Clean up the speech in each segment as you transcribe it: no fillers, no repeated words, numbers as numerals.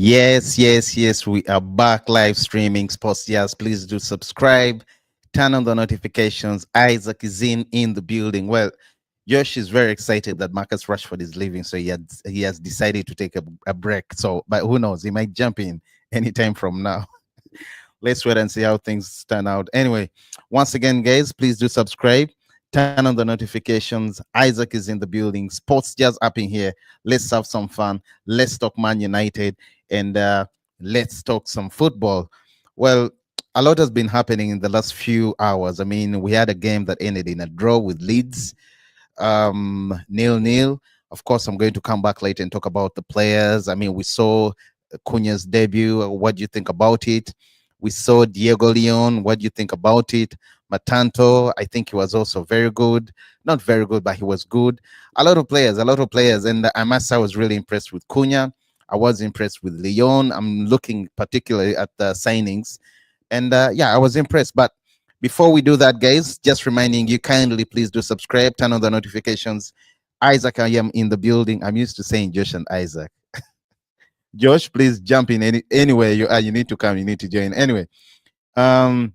Yes. We are back live streaming sports. Yes, please do subscribe, turn on the notifications. Isaac is in the building. Well, Josh is very excited that Marcus Rashford is leaving, so he has decided to take a break. So, but who knows? He might jump in anytime from now. Let's wait and see how things turn out. Anyway, once again, guys, please do subscribe, turn on the notifications. Isaac is in the building. Sports just up in here. Let's have some fun. Let's talk Man United and let's talk some football. Well, a lot has been happening in the last few hours. I mean, we had a game that ended in a draw with Leeds, 0-0. Of course, I'm going to come back later and talk about the players. I mean, we saw Cunha's debut. What do you think about it? We saw Diego Leon. What do you think about it? Matanto, I think he was also very good. Not very good, but he was good. A lot of players. And I must say, I was really impressed with Cunha. I was impressed with Leon. I'm looking particularly at the signings. And yeah, I was impressed. But before we do that, guys, just reminding you kindly, please do subscribe, turn on the notifications. Isaac, I am in the building. I'm used to saying Josh and Isaac. Josh, please jump in anywhere you are. You need to come. You need to join. Anyway, um,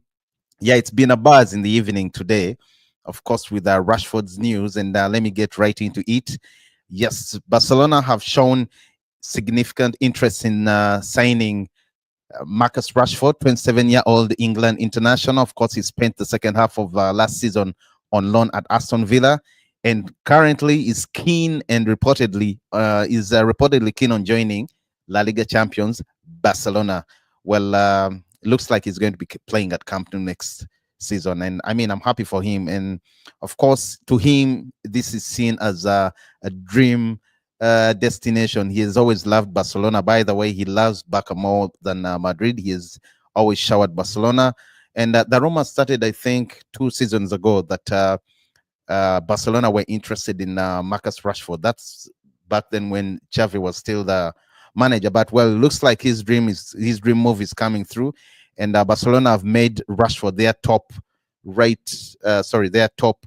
yeah, it's been a buzz in the evening today, of course, with Rashford's news, and let me get right into it. Yes, Barcelona have shown significant interest in signing Marcus Rashford, 27-year-old England international. Of course, he spent the second half of last season on loan at Aston Villa, and currently is keen and reportedly keen on joining La Liga champions Barcelona. Well, looks like he's going to be playing at Camp Nou next season, and I mean, I'm happy for him. And of course, to him, this is seen as a dream destination. He has always loved Barcelona. By the way, he loves Barca more than Madrid. He has always showered Barcelona. And the rumor started, I think, 2 seasons ago that Barcelona were interested in Marcus Rashford. That's back then when Xavi was still the manager. But well, it looks like his dream move is coming through, and Barcelona have made Rashford their top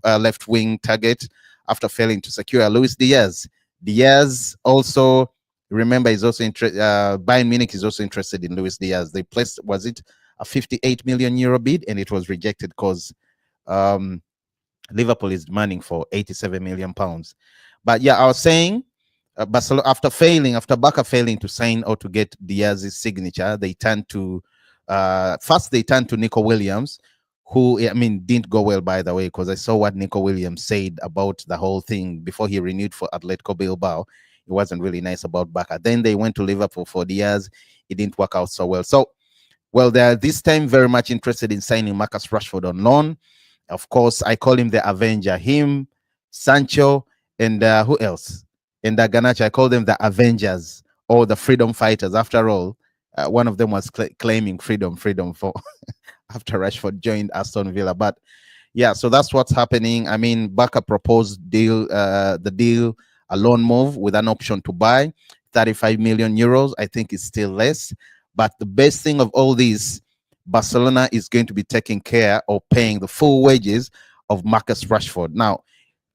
left wing target after failing to secure Luis Diaz. Diaz also, remember, is also Bayern Munich is also interested in Luis Diaz. They placed, was it a 58 million euro bid, and it was rejected because Liverpool is demanding for 87 million pounds. But yeah, I was saying Barcelona, after Barca failing to sign or to get Diaz's signature, they turned to Nico Williams, who, I mean, didn't go well, by the way, because I saw what Nico Williams said about the whole thing before he renewed for Atletico Bilbao. It wasn't really nice about Barca. Then they went to Liverpool for Diaz. It didn't work out so well. So, well, they're this time very much interested in signing Marcus Rashford on loan. Of course, I call him the Avenger. Him, Sancho, and who else? And Garnacho, I call them the Avengers or the freedom fighters. After all, one of them was claiming freedom for after Rashford joined Aston Villa. But yeah, so that's what's happening. I mean, Barca proposed the deal, a loan move with an option to buy, 35 million euros. I think it's still less. But the best thing of all this, Barcelona is going to be taking care of paying the full wages of Marcus Rashford. Now,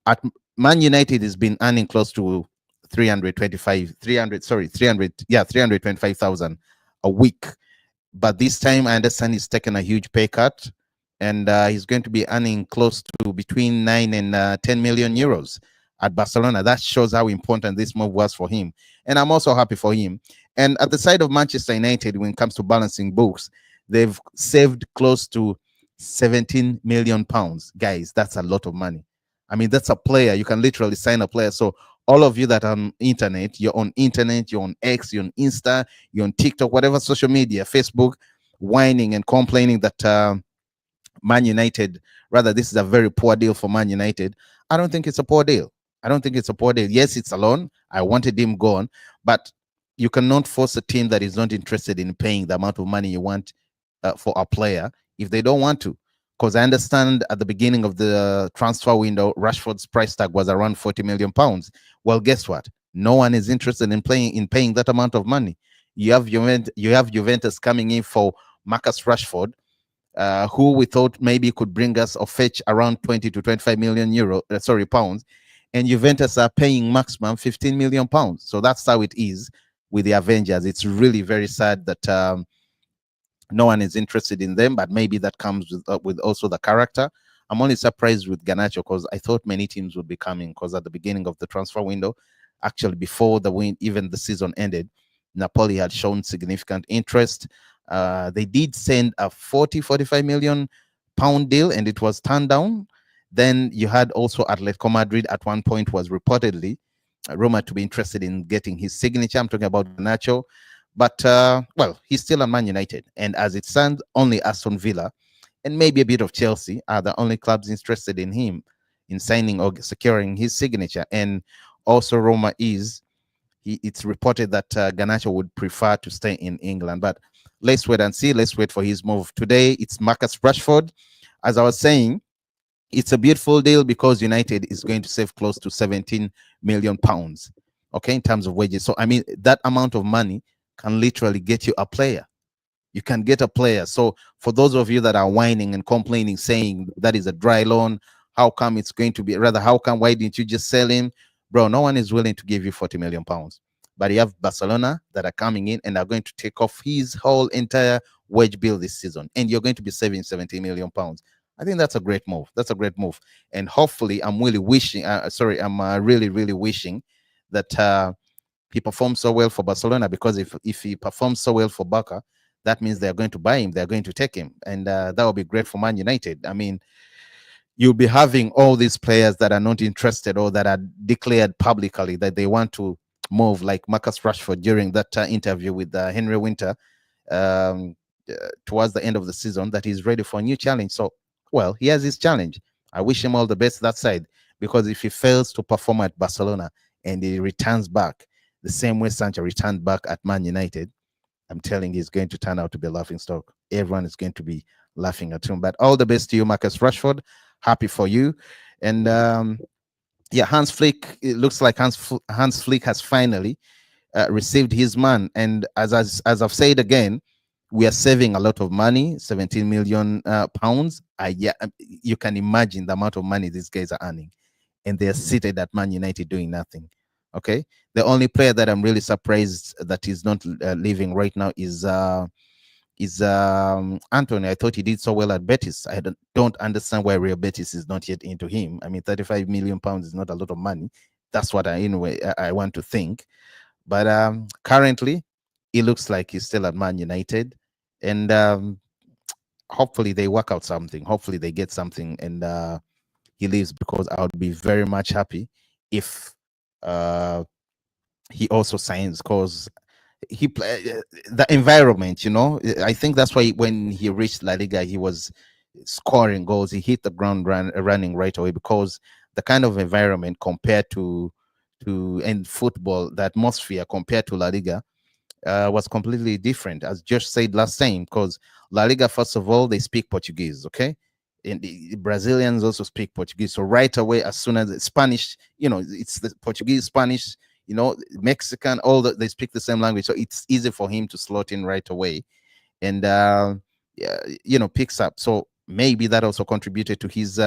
at Man United has been earning close to 325,000 a week. But this time, I understand he's taken a huge pay cut, and he's going to be earning close to between 9 and 10 million euros at Barcelona. That shows how important this move was for him. And I'm also happy for him. And at the side of Manchester United, when it comes to balancing books, they've saved close to 17 million pounds. Guys, that's a lot of money. I mean, that's a player. You can literally sign a player. So all of you that are on internet, you're on X, you're on Insta, you're on TikTok, whatever social media, Facebook, whining and complaining that Man United, rather, this is a very poor deal for Man United. I don't think it's a poor deal. I don't think it's a poor deal. Yes, it's a loan. I wanted him gone, but you cannot force a team that is not interested in paying the amount of money you want for a player if they don't want to. Because I understand at the beginning of the transfer window, Rashford's price tag was around 40 million pounds. Well, guess what? No one is interested in paying that amount of money. You have Juventus coming in for Marcus Rashford, who we thought maybe could bring us or fetch around 20 to 25 million pounds, and Juventus are paying maximum 15 million pounds. So that's how it is. with the Avengers. It's really very sad that no one is interested in them, but maybe that comes with also the character. I'm only surprised with Garnacho because I thought many teams would be coming, because at the beginning of the transfer window, actually before the win, even the season ended, Napoli had shown significant interest. They did send a 45 million pound deal and it was turned down. Then you had also Atletico Madrid at one point was reportedly Roma to be interested in getting his signature. I'm talking about Garnacho. But well, he's still on Man United, and as it stands, only Aston Villa and maybe a bit of Chelsea are the only clubs interested in him, in signing or securing his signature. And also Roma is. It's reported that Garnacho would prefer to stay in England, but let's wait and see. Let's wait for his move. Today, it's Marcus Rashford. As I was saying, it's a beautiful deal because United is going to save close to 17 million pounds, okay, in terms of wages. So, I mean, that amount of money can literally get you a player. You can get a player. So, for those of you that are whining and complaining, saying that is a dry loan, how come it's going to be, rather, how come, why didn't you just sell him? Bro, no one is willing to give you 40 million pounds. But you have Barcelona that are coming in and are going to take off his whole entire wage bill this season. And you're going to be saving 70 million pounds. I think that's a great move. That's a great move. And hopefully, I'm really wishing, I'm really, really wishing that he performs so well for Barcelona, because if he performs so well for Barca, that means they're going to buy him, they're going to take him. And that will be great for Man United. I mean, you'll be having all these players that are not interested or that are declared publicly that they want to move, like Marcus Rashford during that interview with Henry Winter um, towards the end of the season, that he's ready for a new challenge. So, well, he has his challenge. I wish him all the best that side, because if he fails to perform at Barcelona and he returns back the same way Sancho returned back at Man United, I'm telling you, he's going to turn out to be a laughing stock. Everyone is going to be laughing at him. But all the best to you, Marcus Rashford. Happy for you. And yeah, Hans Flick, it looks like Hans Flick has finally received his man. And as I've said again, we are saving a lot of money, 17 million pounds. Yeah, you can imagine the amount of money these guys are earning, and they're seated at Man United doing nothing. Okay, the only player that I'm really surprised that is not leaving right now is Anthony. I thought he did so well at Betis. I don't understand why Real Betis is not yet into him. I mean, 35 million pounds is not a lot of money. That's what I want to think. But currently, it looks like he's still at Man United, and hopefully they work out something. Hopefully they get something, and he leaves, because I would be very much happy if uh, he also signs, because he play the environment. I think that's why when he reached La Liga, he was scoring goals. He hit the ground running right away, because the kind of environment compared to and football, the atmosphere compared to La Liga was completely different, as Josh said last time, because La Liga, first of all, they speak Portuguese, okay? And the Brazilians also speak Portuguese. So right away, as soon as Spanish, it's the Portuguese, Spanish, Mexican, they speak the same language. So it's easy for him to slot in right away, and yeah, picks up. So maybe that also contributed to his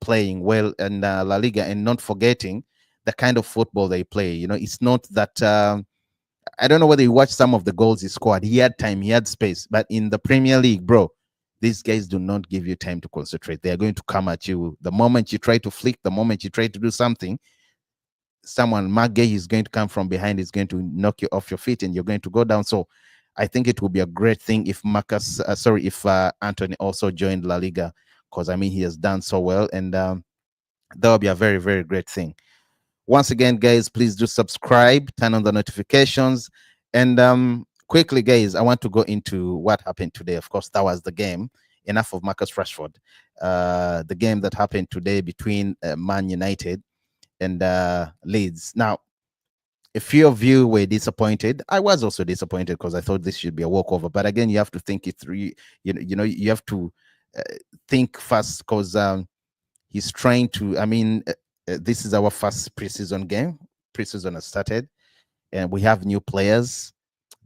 playing well in La Liga, and not forgetting the kind of football they play. It's not that. I don't know whether you watched some of the goals he scored. He had time, he had space. But in the Premier League, bro, these guys do not give you time to concentrate. They are going to come at you. The moment you try to flick, the moment you try to do something, Mark Gay is going to come from behind, is going to knock you off your feet, and you're going to go down. So I think it would be a great thing if Anthony also joined La Liga, because I mean, he has done so well, and that would be a very, very great thing. Once again, guys, please do subscribe, turn on the notifications, and quickly, guys, I want to go into what happened today. Of course, that was the game. Enough of Marcus Rashford. The game that happened today between Man United and Leeds. Now, a few of you were disappointed. I was also disappointed, because I thought this should be a walkover. But again, you have to think it through. You have to think fast, because he's trying to. I mean, this is our first preseason game. Preseason has started, and we have new players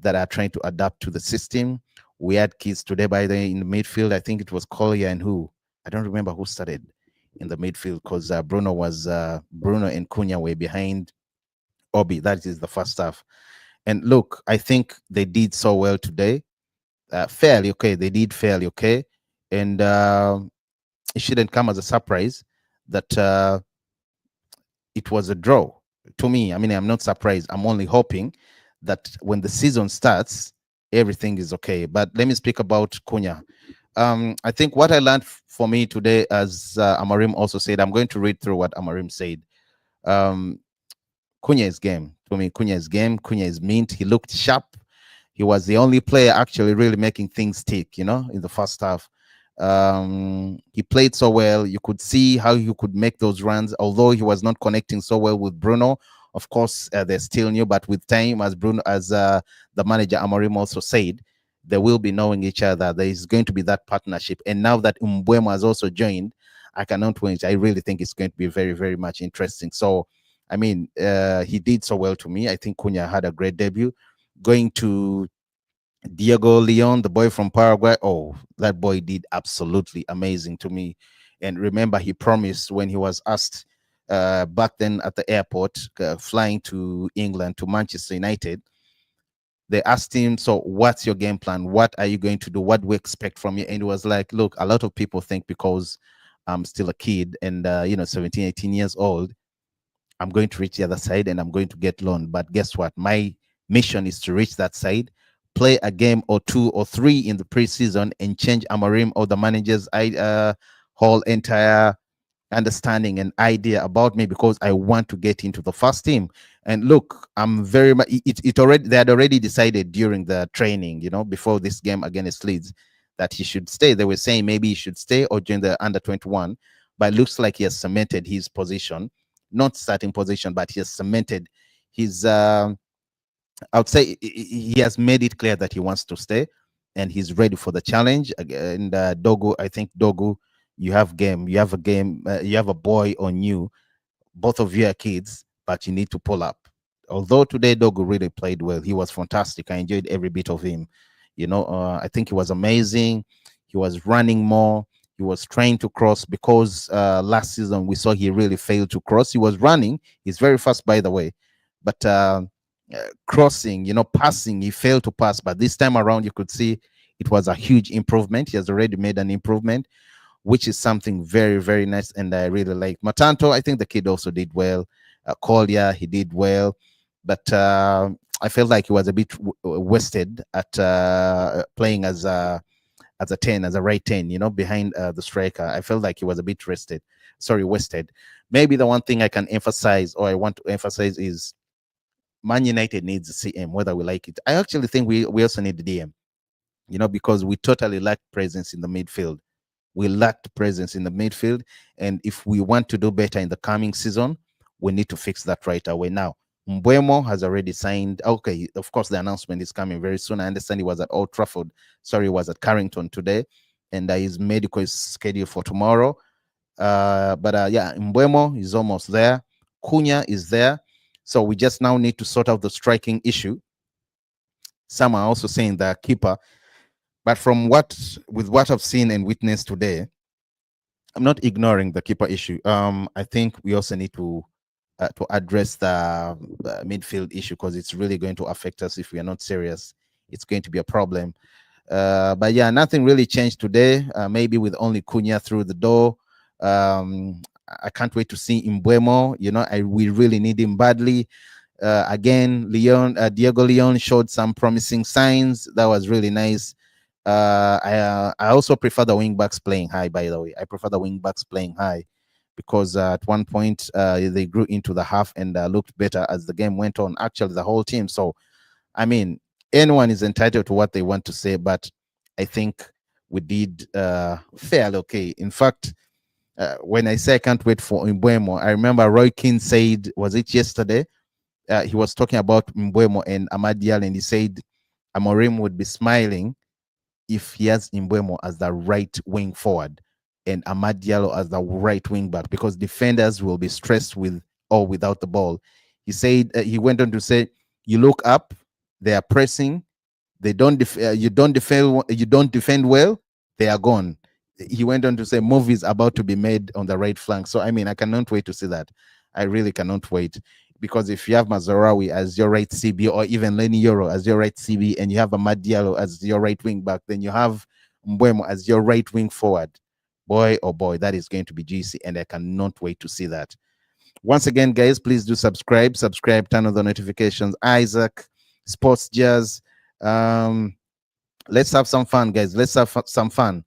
that are trying to adapt to the system. We had kids today, by the way, in the midfield. I think it was Collier and who, I don't remember who started in the midfield, because Bruno and Cunha were behind Obi. That is the first half. And look, I think they did so well today. Fairly okay. They did fairly okay. And it shouldn't come as a surprise that it was a draw to me. I mean, I'm not surprised. I'm only hoping that when the season starts, everything is okay. But let me speak about Cunha. I think what I learned for me today, as Amarim also said, I'm going to read through what Amarim said. Um, Cunha is game. To me, Cunha is game. Cunha is mint. He looked sharp. He was the only player actually really making things tick, in the first half. He played so well. You could see how he could make those runs, although he was not connecting so well with Bruno. Of course, they're still new, but with time, as the manager Amorim also said, they will be knowing each other. There is going to be that partnership. And now that Mbeumo has also joined, I cannot wait. I really think it's going to be very, very much interesting. So, I mean, he did so well to me. I think Cunha had a great debut. Going to Diego Leon, the boy from Paraguay. Oh, that boy did absolutely amazing to me. And remember, he promised when he was asked back then at the airport, flying to England, to Manchester United, they asked him, so what's your game plan? What are you going to do? What do we expect from you? And he was like, look, a lot of people think because I'm still a kid and, 17, 18 years old, I'm going to reach the other side and I'm going to get loan. But guess what? My mission is to reach that side, play a game or two or three in the preseason, and change Amarim or the manager's whole entire understanding and idea about me, because I want to get into the first team. And look, I'm very much it already, they had already decided during the training, before this game against Leeds, that he should stay. They were saying maybe he should stay or join the under 21, but it looks like he has cemented his position, not starting position, but he has cemented his I would say he has made it clear that he wants to stay and he's ready for the challenge. And Dogu, I think Dogu, you have game, you have a game, you have a boy on you. Both of you are kids, but you need to pull up. Although today Dogu really played well, he was fantastic. I enjoyed every bit of him. I think he was amazing. He was running more. He was trying to cross, because last season we saw he really failed to cross. He was running. He's very fast, by the way, but crossing, passing, he failed to pass. But this time around, you could see it was a huge improvement. He has already made an improvement, which is something very, very nice, and I really like. Matanto, I think the kid also did well. Collier, he did well, but I felt like he was a bit wasted at playing as a 10, as a right 10, behind the striker. I felt like he was a bit wasted. Maybe the one thing I can emphasize, or I want to emphasize, is Man United needs a CM, whether we like it. I actually think we also need the DM, because we totally lack presence in the midfield. We lacked presence in the midfield. And if we want to do better in the coming season, we need to fix that right away. Now, Mbeumo has already signed. Okay, of course, the announcement is coming very soon. I understand he was at Old Trafford. Sorry, he was at Carrington today. And his medical is scheduled for tomorrow. But yeah, Mbeumo is almost there. Cunha is there. So we just now need to sort out the striking issue. Some are also saying the keeper. But with what I've seen and witnessed today, I'm not ignoring the keeper issue. I think we also need to address the midfield issue, because it's really going to affect us if we are not serious. It's going to be a problem. But yeah, nothing really changed today. Maybe with only Cunha through the door. I can't wait to see Mbeumo. We really need him badly. Again, Diego Leon showed some promising signs. That was really nice. I also prefer the wing backs playing high, by the way. I prefer the wing backs playing high, because at one point they grew into the half and looked better as the game went on. Actually, the whole team. So, I mean, anyone is entitled to what they want to say, but I think we did fairly okay. In fact, when I say I can't wait for Mbeumo, I remember Roy Keane said, was it yesterday? He was talking about Mbeumo and Amad Diallo, and he said Amorim would be smiling if he has Mbeumo as the right wing forward and Amad Diallo as the right wing back, because defenders will be stressed with or without the ball. He said, he went on to say, you look up, they are pressing, they don't you don't defend well, they are gone. He went on to say, move is about to be made on the right flank. So I mean, I cannot wait to see that. I really cannot wait. because if you have Mazarawi as your right CB, or even Lenny Euro as your right CB, and you have Amad Diallo as your right wing back, then you have Mbuemo as your right wing forward. Boy, oh boy, that is going to be juicy, and I cannot wait to see that. Once again, guys, please do subscribe, turn on the notifications. Isaac, Sports Jazz. Let's have some fun, guys. Let's have some fun.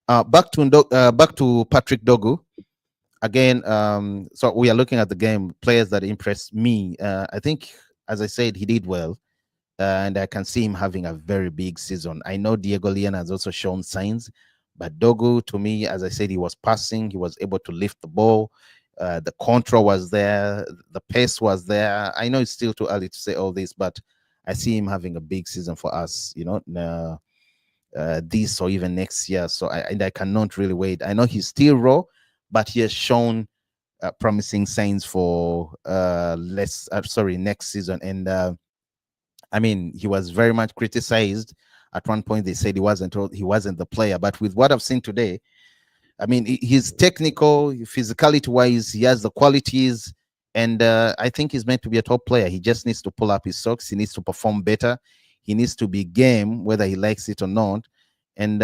Back to Patrick Dogu again. So we are looking at the game, players that impressed me. I think, as I said, he did well, and I can see him having a very big season. I know Diego Leon has also shown signs, but Dogu, to me, as I said, he was passing, he was able to lift the ball. The control was there, the pace was there. I know it's still too early to say all this, but I see him having a big season for us, this or even next year. So I cannot really wait. I know he's still raw, but he has shown promising signs for next season. And I mean, he was very much criticized. At one point, they said he wasn't the player. But with what I've seen today, I mean, he's technical, physicality wise, he has the qualities, and I think he's meant to be a top player. He just needs to pull up his socks. He needs to perform better. He needs to be game, whether he likes it or not. And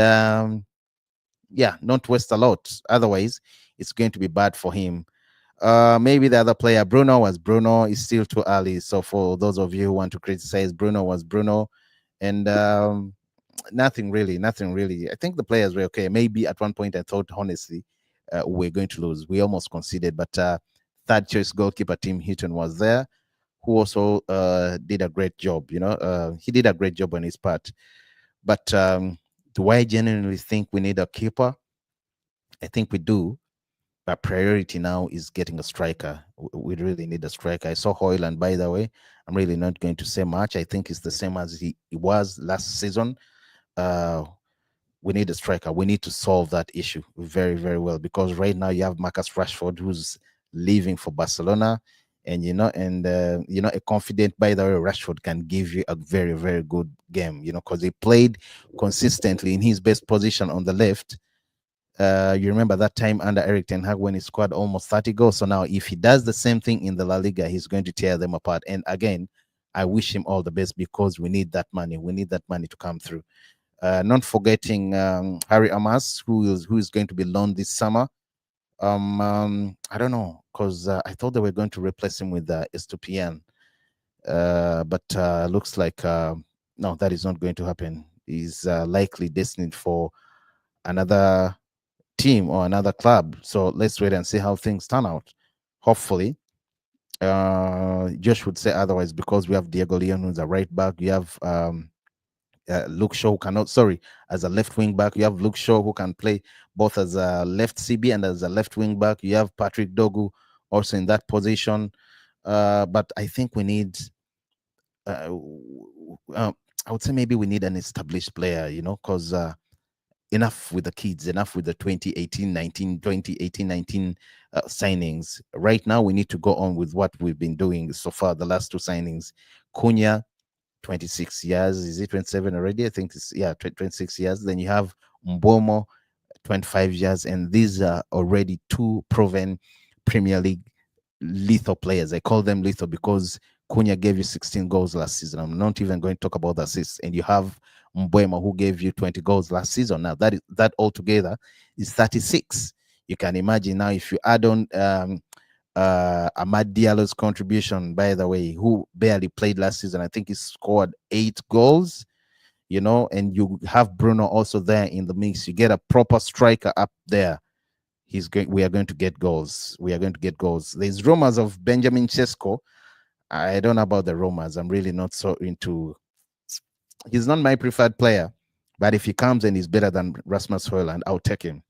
yeah, not waste a lot. Otherwise, it's going to be bad for him. Maybe the other player, Bruno is still too early. So for those of you who want to criticize, Bruno was Bruno. And nothing really. I think the players were okay. Maybe at one point I thought, honestly, we're going to lose. We almost conceded, but third choice goalkeeper Tim Heaton was there, who also did a great job. He did a great job on his part. But do I genuinely think we need a keeper? I think we do. But priority now is getting a striker. We really need a striker. I saw Hoyland, by the way. I'm really not going to say much. I think it's the same as he was last season. We need a striker. We need to solve that issue very, very well, because right now you have Marcus Rashford, who's leaving for Barcelona, and a confident, by the way, Rashford can give you a very, very good game, because he played consistently in his best position on the left. You remember that time under Eric Ten Hag when he scored almost 30 goals. So now if he does the same thing in the La Liga, he's going to tear them apart. And again, I wish him all the best, because we need that money. We need that money to come through. Not forgetting Harry Amas, who is going to be loaned this summer. I don't know, because I thought they were going to replace him with Estupian. But looks like no, that is not going to happen. He's likely destined for another team or another club. So let's wait and see how things turn out. Hopefully, Josh would say otherwise, because we have Diego Leon, who's a right back. You have Luke Shaw, as a left wing back. You have Luke Shaw, who can play both as a left CB and as a left wing back. You have Patrick Dogu also in that position. But I think we need, I would say maybe we need an established player, because enough with the kids, enough with the 2018-19 signings. Right now, we need to go on with what we've been doing so far, the last two signings. Cunha, 26 years. Is it 27 already? I think it's, 26 years. Then you have Mbomo, 25 years. And these are already two proven Premier League lethal players. I call them lethal because Cunha gave you 16 goals last season. I'm not even going to talk about the assists. And you have Mbuemo, who gave you 20 goals last season. Now that altogether is 36. You can imagine now if you add on Amad Diallo's contribution, by the way, who barely played last season. I think he scored 8 goals, and you have Bruno also there in the mix. You get a proper striker up there. We are going to get goals. There's rumors of Benjamin Sesko. I don't know about the rumors. I'm really not so into. He's not my preferred player, but if he comes and he's better than Rasmus Højlund, I'll take him.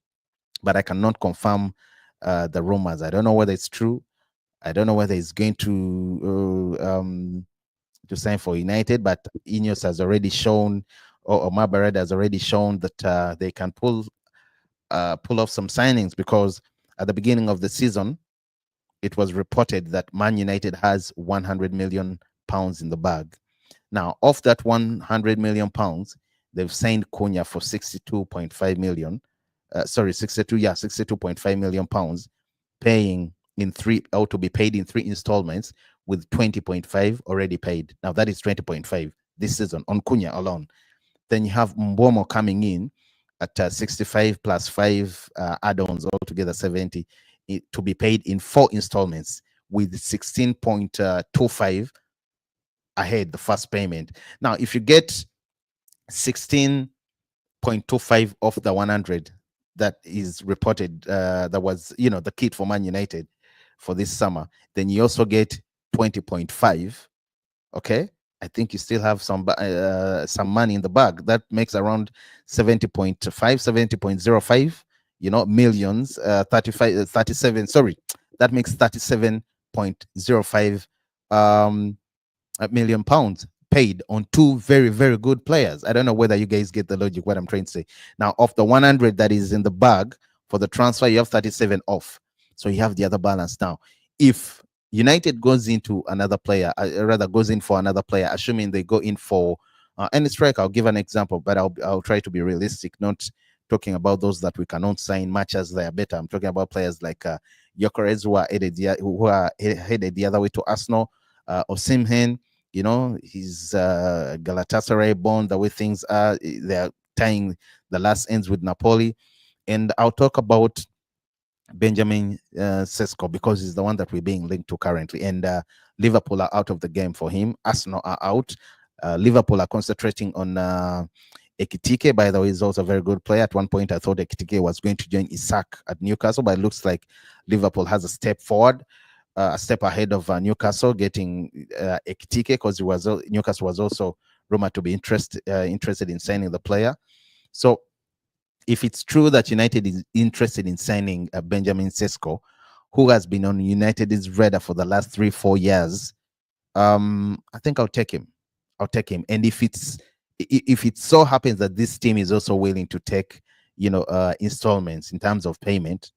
But I cannot confirm the rumors. I don't know whether it's true. I don't know whether he's going to sign for United, but Ineos has already shown, or Marbared has already shown that they can pull off some signings, because at the beginning of the season, it was reported that Man United has 100 million pounds in the bag. Now, of that 100 million pounds, they've signed Cunha for 62.5 million. 62.5 million pounds, paying in three, or to be paid in 3 installments, with 20.5 already paid. Now that is 20.5 this season on Cunha alone. Then you have Mbomo coming in at 65 plus 5 add-ons, altogether 70, to be paid in 4 installments with 16.25 ahead, the first payment. Now, if you get 16.25 off the 100 that is reported, that was, the kit for Man United for this summer, then you also get 20.5. Okay, I think you still have some money in the bag. That makes around 70.5, 70.05, millions, 37, sorry, that makes 37.05 million pounds paid on 2 very, very good players. I don't know whether you guys get the logic, what I'm trying to say. Now, of the 100 that is in the bag for the transfer, you have 37 off. So you have the other balance. Now, if United goes into another player, rather goes in for another player, assuming they go in for any striker, I'll give an example, but I'll try to be realistic, not talking about those that we cannot sign much as they are better. I'm talking about players like Gyökeres, who are headed the other way to Arsenal, Osimhen, his Galatasaray born, the way things are, they're tying the last ends with Napoli. And I'll talk about Benjamin Sesko, because he's the one that we're being linked to currently. And Liverpool are out of the game for him. Arsenal are out. Liverpool are concentrating on Ekitike. By the way, he's also a very good player. At one point, I thought Ekitike was going to join Isak at Newcastle, but it looks like Liverpool has a step forward, a step ahead of Newcastle, getting Ekitike, because Newcastle was also rumored to be interested in signing the player. So if it's true that United is interested in signing Benjamin Sesko, who has been on United's radar for the last 3-4 years, I think I'll take him. And if it so happens that this team is also willing to take, installments in terms of payment,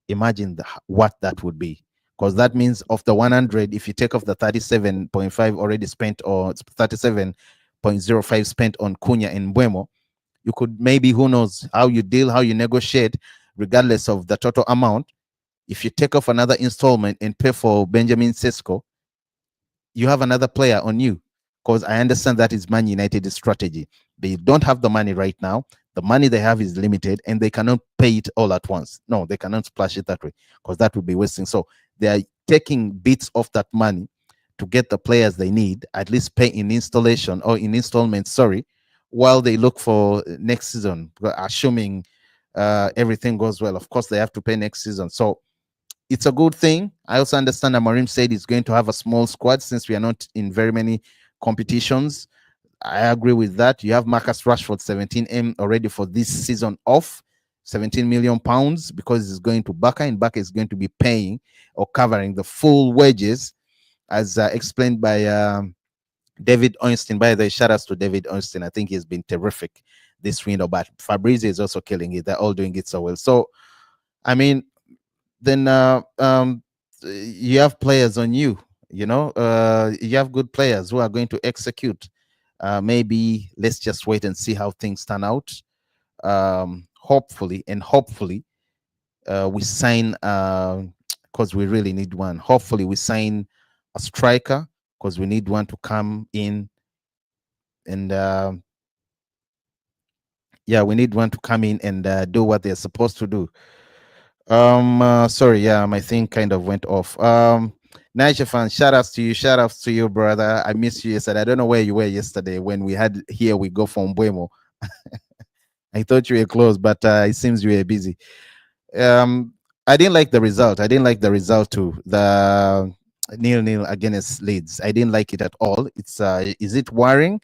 imagine what that would be. Because that means of the 100, if you take off the 37.5 already spent, or 37.05 spent on Cunha and Mbeumo, you could maybe, who knows, how you deal, how you negotiate, regardless of the total amount. If you take off another installment and pay for Benjamin Sesko, you have another player on you. Because I understand that is Man United's strategy. They don't have the money right now. The money they have is limited, and they cannot pay it all at once. No, they cannot splash it that way, because that would be wasting. So they are taking bits of that money to get the players they need, at least pay in installation or in installments, sorry, while they look for next season, assuming everything goes well. Of course, they have to pay next season. So it's a good thing. I also understand that Amorim said he's going to have a small squad since we are not in very many competitions. I agree with that. You have Marcus Rashford, 17M already for this season off, 17 million pounds, because he's going to Barca, and Barca is going to be paying or covering the full wages, as explained by David Ornstein. By the way, shout outs to David Ornstein. I think he's been terrific this window, but Fabrizio is also killing it. They're all doing it so well. So, I mean, then you have players on you, you have good players who are going to execute. Maybe let's just wait and see how things turn out. Hopefully we sign, because we really need one. Hopefully we sign a striker, because we need one to come in and we need one to come in and do what they're supposed to do. Sorry, my thing kind of went off. Niger fan, shout outs to you, brother. I miss you yesterday. I don't know where you were yesterday when we had Here We Go from Buemo. I thought you were close, but it seems you were busy. I didn't like the result. Too. The 0-0 against Leeds. I didn't like it at all. It's is it worrying?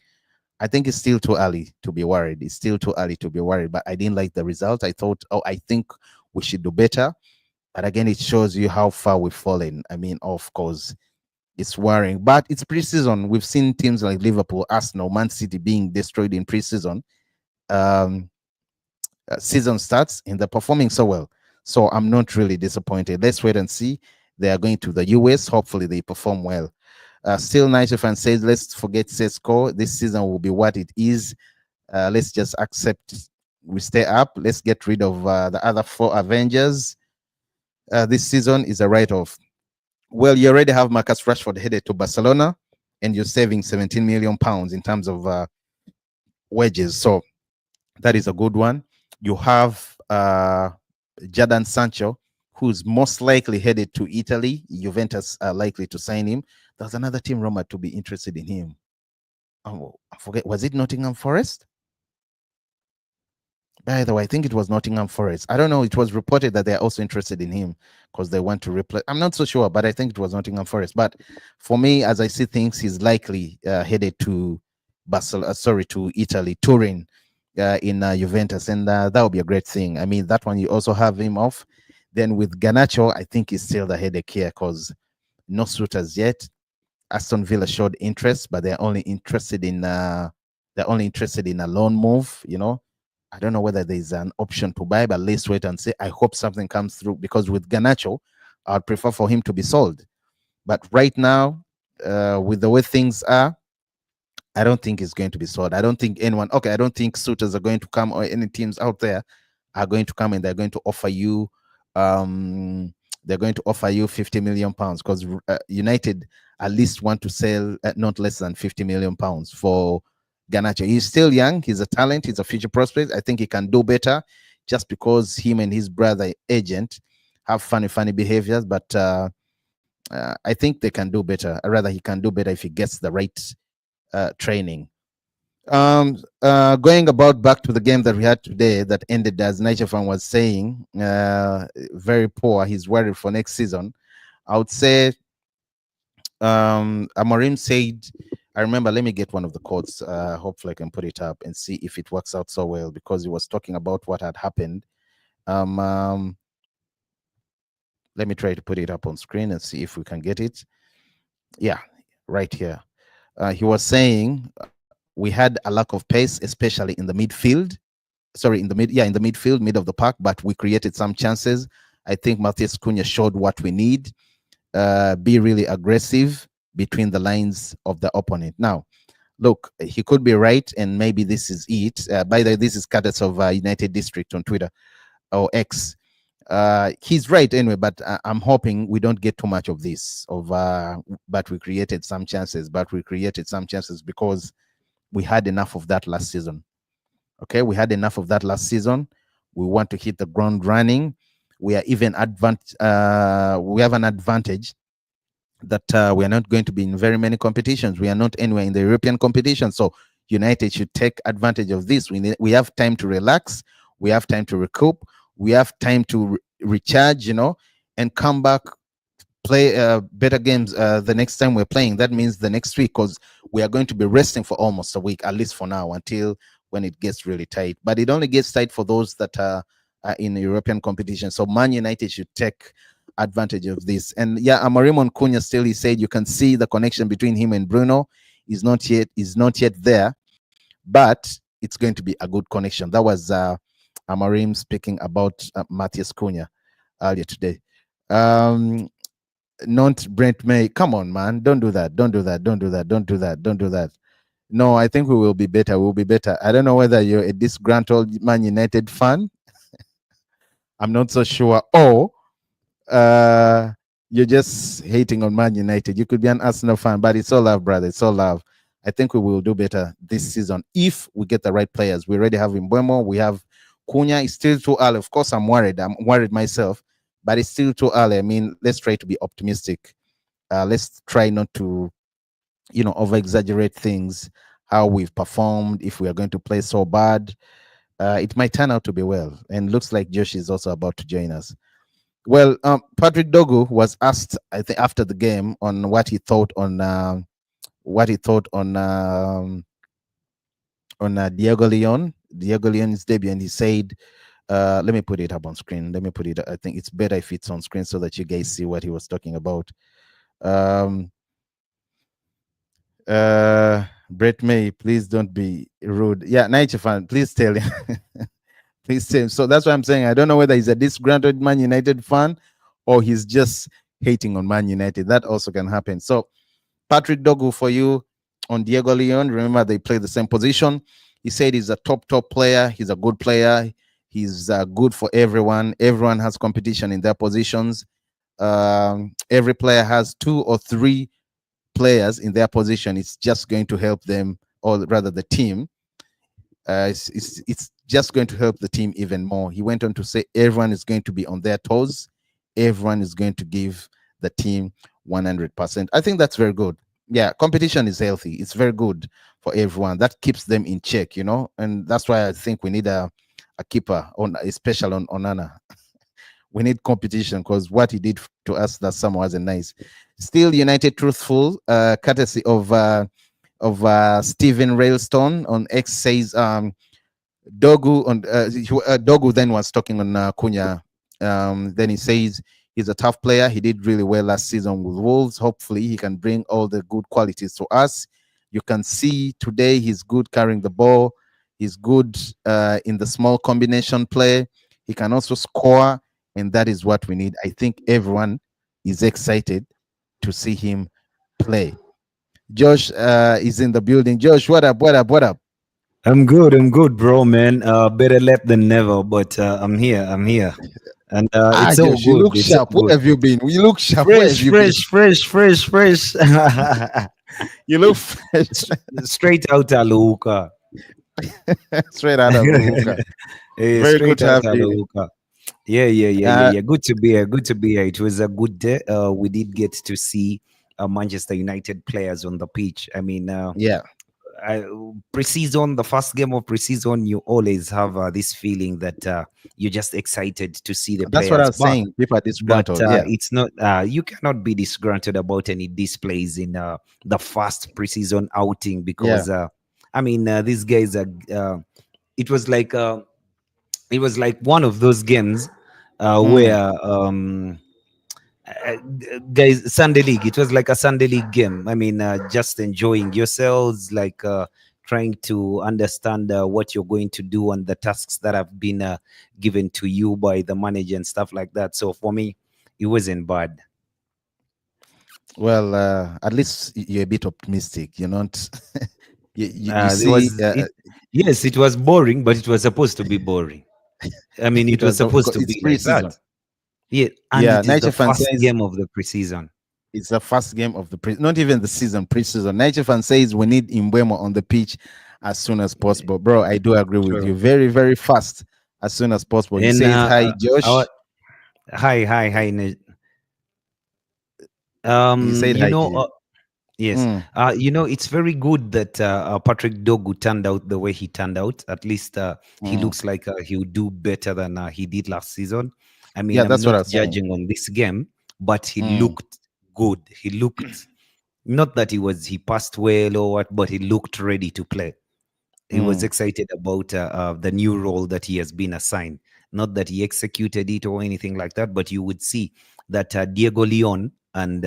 I think it's still too early to be worried. But I didn't like the result. I think we should do better. But again, it shows you how far we've fallen. I mean, of course, it's worrying. But it's preseason. We've seen teams like Liverpool, Arsenal, Man City being destroyed in preseason. Season starts and they're performing so well. So I'm not really disappointed. Let's wait and see. They are going to the US. Hopefully they perform well. Still, Nigel fan says, let's forget Sesko. This season will be what it is. Let's just accept we stay up. Let's get rid of the other 4 Avengers. This season is a write-off. Well, you already have Marcus Rashford headed to Barcelona, and you're saving 17 million pounds in terms of wages. So that is a good one. You have Jadon Sancho, who's most likely headed to Italy. Juventus are likely to sign him. There's another team, Roma, to be interested in him. Oh, I forget. Was it Nottingham Forest? By the way, I think it was Nottingham Forest. I don't know. It was reported that they're also interested in him because they want to replace. I'm not so sure, but I think it was Nottingham Forest. But for me, as I see things, he's likely headed to Barcelona. Sorry, to Italy, Turin, in Juventus, and that would be a great thing. I mean, that one you also have him off. Then with Garnacho, I think he's still the headache here because no suitors yet. Aston Villa showed interest, but they're only interested in a loan move. I don't know whether there's an option to buy, but let's wait and see. I hope something comes through because with Garnacho, I'd prefer for him to be sold. But right now, with the way things are, I don't think it's going to be sold. I don't think anyone. Okay, I don't think suitors are going to come, or any teams out there are going to come and they're going to offer you. They're going to offer you 50 million pounds because United at least want to sell at not less than 50 million pounds for Garnacho. He's still young. He's a talent. He's a future prospect. I think he can do better just because him and his brother agent have funny behaviors. But I think they can do better. Rather, he can do better if he gets the right training. Going about back to the game that we had today that ended, as Nichefan was saying, very poor. He's worried for next season. I would say Amorim said, I remember, let me get one of the quotes. Hopefully I can put it up and see if it works out so well, because he was talking about what had happened. Let me try to put it up on screen and see if we can get it. Yeah, right here. He was saying we had a lack of pace, especially in the midfield. Sorry, in the midfield, mid of the park, but we created some chances. I think Matheus Cunha showed what we need. Be really aggressive between the lines of the opponent. Now, look, he could be right, and maybe this is it. By the way, this is courtesy of United District on Twitter or X. He's right anyway, but I'm hoping we don't get too much of this. But we created some chances. Because we had enough of that last season. Okay, we had enough of that last season. We want to hit the ground running. We are even we have an advantage that we are not going to be in very many competitions. We are not anywhere in the European competition. So United should take advantage of this. We have time to relax. We have time to recoup. We have time to recharge, and come back, play better games the next time we're playing. That means the next week, because we are going to be resting for almost a week, at least for now, until when it gets really tight. But it only gets tight for those that are in European competition. So Man United should take advantage of this. And yeah, Amorim on Cunha still, he said you can see the connection between him and Bruno is not yet there, but it's going to be a good connection. That was Amorim speaking about Matheus Cunha earlier today. Not Brent May. Come on, man. Don't do that. No, I think we will be better. We'll be better. I don't know whether you're a disgruntled Man United fan. I'm not so sure. Or you're just hating on Man United. You could be an Arsenal fan, but it's all love, brother. It's all love. I think we will do better this season if we get the right players. We already have Mbeumo. We have Cunha. It's still too early. Of course, I'm worried. I'm worried myself, but it's still too early. I mean, let's try to be optimistic. Let's try not to, over-exaggerate things, how we've performed. If we are going to play so bad, it might turn out to be well. And looks like Josh is also about to join us. Well, Patrick Dogu was asked, I think, after the game on what he thought on Diego Leon's debut, and he said, let me put it up on screen. I think it's better if it's on screen so that you guys see what he was talking about. Brett May, please don't be rude. Yeah, Niger fan, please tell him. Please tell him. So that's what I'm saying. I don't know whether he's a disgruntled Man United fan or he's just hating on Man United. That also can happen. So Patrick Dogu for you on Diego Leon. Remember, they play the same position. He said he's a top player. He's a good player. He's good for everyone. Everyone has competition in their positions. every player has two or three players in their position, it's just going to help them, or rather the team. It's just going to help the team even more. He went on to say everyone is going to be on their toes. Everyone is going to give the team 100%. I think that's very good. Yeah, competition is healthy. It's very good for everyone. That keeps them in check, and that's why I think we need a keeper on a special on Onana. We need competition because what he did to us that summer wasn't nice. Still, United truthful, courtesy of Stephen Railstone on X says Dogu then was talking on Cunha. Then he says he's a tough player. He did really well last season with Wolves. Hopefully, he can bring all the good qualities to us. You can see today he's good carrying the ball. He's good in the small combination play. He can also score, and that is what we need. I think everyone is excited to see him play. Josh is in the building. Josh, what up? What up? What up? I'm good, bro, man. Better late than never, but I'm here. I'm here, and it's all Josh, you good. look It's sharp. all Where good. have you been? You look sharp. Where have Fresh, you been? fresh, fresh, fresh, fresh. You look fresh. Straight out Aluka. Straight out of Luca. Very good Straight to out have you. Aluka. Yeah, yeah, yeah, yeah, Uh, yeah. Good to be here. Good to be here. It was a good day. We did get to see Manchester United players on the pitch. I mean, yeah, I, pre-season, the first game of pre-season, you always have this feeling that you're just excited to see the that's what I players was back. saying. People are But disgruntled. Yeah. it's not. You cannot be disgruntled about any displays in the first pre-season outing Yeah. because I mean these guys are. It was like one of those games Mm. where uh, guys, Sunday league, it was like a Sunday league game. I mean just enjoying yourselves, like trying to understand what you're going to do and the tasks that have been given to you by the manager and stuff like that. So for me, it wasn't bad. Well, at least you're a bit optimistic. You're not. You There see, was it. Yes, it was boring, but it was supposed to be boring. I mean, it it was was. supposed to It's be like preseason. that. Yeah, and Yeah, it is the Niger fan first says game of the preseason. it's the first game of the not even the season, preseason. Niger fan says we need Imbuemo on the pitch as soon as possible, bro. I do agree with you. True. Very, very fast, as soon as possible. He And says hi, our Josh. hi. He said You hi to know, you. yes, Mm, it's very good that Patrick Dogu turned out the way he turned out. At least he mm. looks like he'll do better than he did last season. I mean, Yeah, I'm that's what I not was saying. judging on this game, but he Mm, looked good. He looked, not that he passed well or what, but he looked ready to play. He was mm, excited about the new role that he has been assigned. Not that he executed it or anything like that, but you would see that Diego Leon and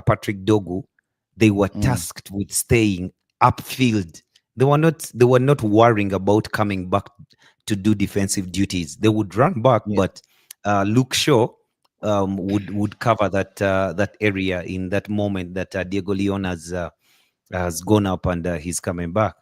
Patrick Dogu, they were mm. tasked with staying upfield. They were not worrying about coming back to do defensive duties. They would run back, Yeah. but Luke Shaw would cover that area in that moment that Diego Leon has gone up and he's coming back.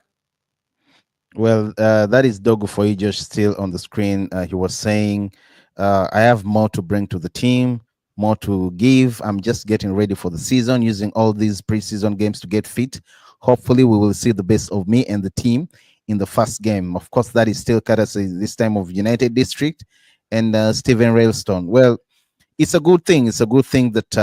Well, that is Dogo for you, just still on the screen. He was saying, I have more to bring to the team, more to give. I'm just getting ready for the season, using all these preseason games to get fit. Hopefully, we will see the best of me and the team in the first game. Of course, that is still courtesy this time of United District and Stephen Railstone. Well, it's a good thing. It's a good thing that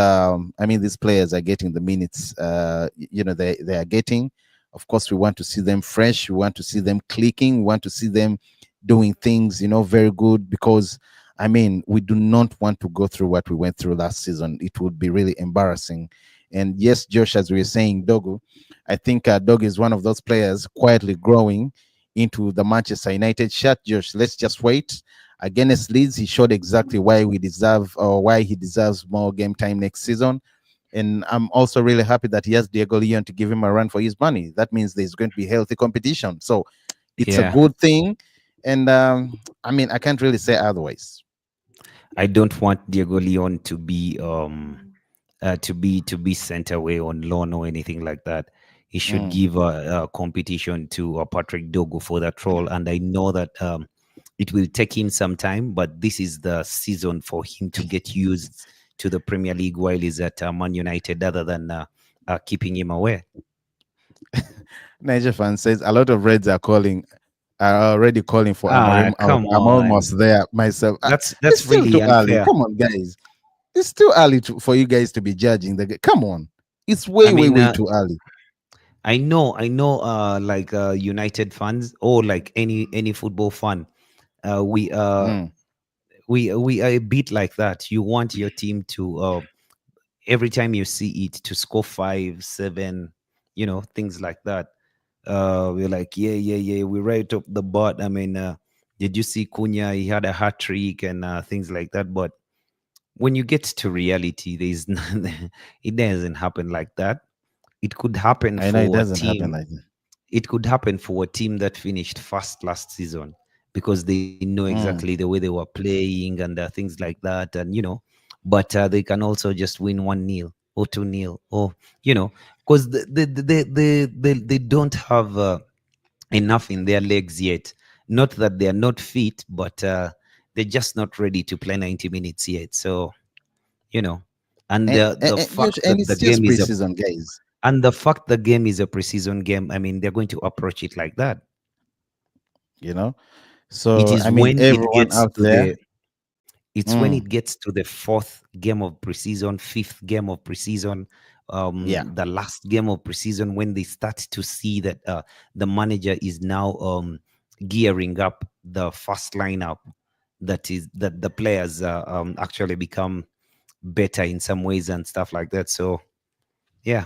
I mean these players are getting the minutes. They are getting. Of course, we want to see them fresh. We want to see them clicking. We want to see them doing things, very good. Because I mean, we do not want to go through what we went through last season. It would be really embarrassing. And yes, Josh, as we were saying, Dogu, I think Dogu is one of those players quietly growing into the Manchester United shirt. Josh, let's just wait against Leeds. He showed exactly why we deserve, or why he deserves more game time next season. And I'm also really happy that he has Diego Leon to give him a run for his money. That means there's going to be healthy competition. So it's a Yeah, good thing. And I mean, I can't really say otherwise. I don't want Diego Leon to be sent away on loan or anything like that. He should Mm, give a competition to Patrick Dogo for that role, and I know that It will take him some time, but this is the season for him to get used to the Premier League while he's at Man United, other than keeping him away. Niger fan says a lot of Reds are already calling for Ah, Amarim out. come I'm on. almost there myself. It's That's still really too early. unfair. Come on, guys. It's too early for you guys to be judging the game. Come on. It's I way, way, mean, way too early. I know, like United fans, or like any football fan, uh, we uh Mm, we are a bit like that. You want your team to every time you see it to score 5, 7, things like that. We're like, yeah, yeah, yeah, we're right up the butt. I mean, did you see Cunha? He had a hat trick and things like that. But when you get to reality, there's it doesn't happen like that. It could happen I know it for a doesn't happen team. like that. It could happen for a team that finished first last season, because they know exactly Mm. the way they were playing and things like that, and but they can also just win 1-0 or 2-0, or because they don't have enough in their legs yet. Not that they are not fit, but they're just not ready to play 90 minutes yet. So you know and the fact And that the it's game just is a preseason, guys. and the fact the game is a preseason game, I mean, they're going to approach it like that. You know. It So is I mean, when it everyone gets out to there. the it's when Mm, it gets to the fourth game of preseason, fifth game of preseason, yeah. the last game of preseason, when they start to see that the manager is now gearing up the first lineup, that the players actually become better in some ways and stuff like that. So yeah,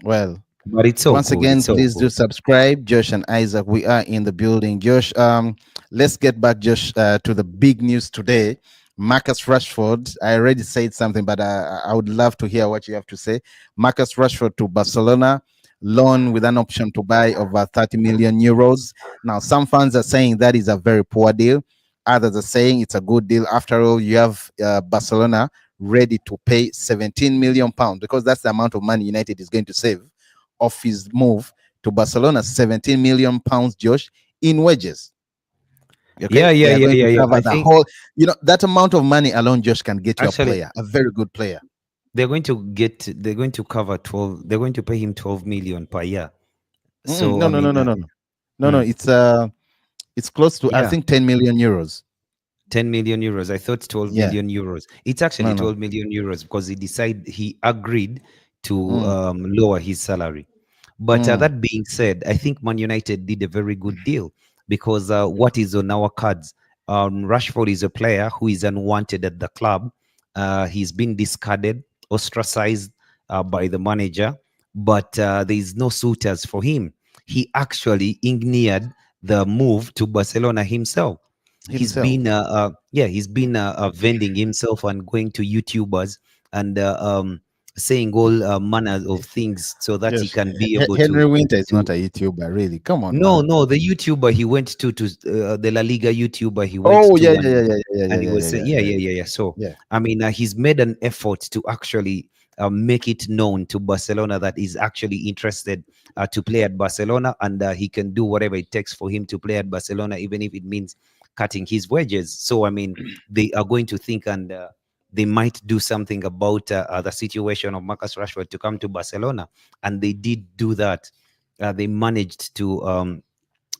Well, but it's so once good. again, It's so please do good. subscribe. Josh and Isaac, we are in the building. Josh, let's get back, Josh, to the big news today. Marcus Rashford. I already said something, but I would love to hear what you have to say. Marcus Rashford to Barcelona, loan with an option to buy over 30 million euros. Now, some fans are saying that is a very poor deal. Others are saying it's a good deal. After all, you have Barcelona ready to pay 17 million pounds, because that's the amount of money United is going to save of his move to Barcelona. 17 million pounds, Josh, in wages. Okay, Yeah, yeah, they are yeah, going yeah, to yeah. cover I the think whole. That amount of money alone, Josh, can get you a actually player, a very good player. they're going to cover 12. They're going to pay him 12 million per year. So No, I no, no, mean, no, no, no, no, no. mm, It's close to, I yeah, think, 10 million euros. 10 million euros. I thought 12 Yeah, million euros. It's actually no, no. 12 million euros because he agreed to Mm, lower his salary. But mm, that being said, I think Man United did a very good deal, because what is on our cards? Rashford is a player who is unwanted at the club. He's been discarded, ostracized by the manager, but there is no suitors for him. He actually engineered the move to Barcelona himself. himself. He's been vending himself and going to YouTubers and saying all manners of things so that he Yes, can be able Henry Winter is not to a YouTuber, really. Come on no, now. no, the YouTuber he went to the La Liga YouTuber he went Oh yeah, to, yeah, yeah, yeah, yeah, yeah, and he yeah, was yeah, saying, yeah, yeah, yeah, yeah, yeah, yeah. So, yeah. I mean, he's made an effort to actually make it known to Barcelona that he's actually interested to play at Barcelona, and he can do whatever it takes for him to play at Barcelona, even if it means cutting his wages. So, I mean, they are going to think, and they might do something about the situation of Marcus Rashford to come to Barcelona, and they did do that. They managed to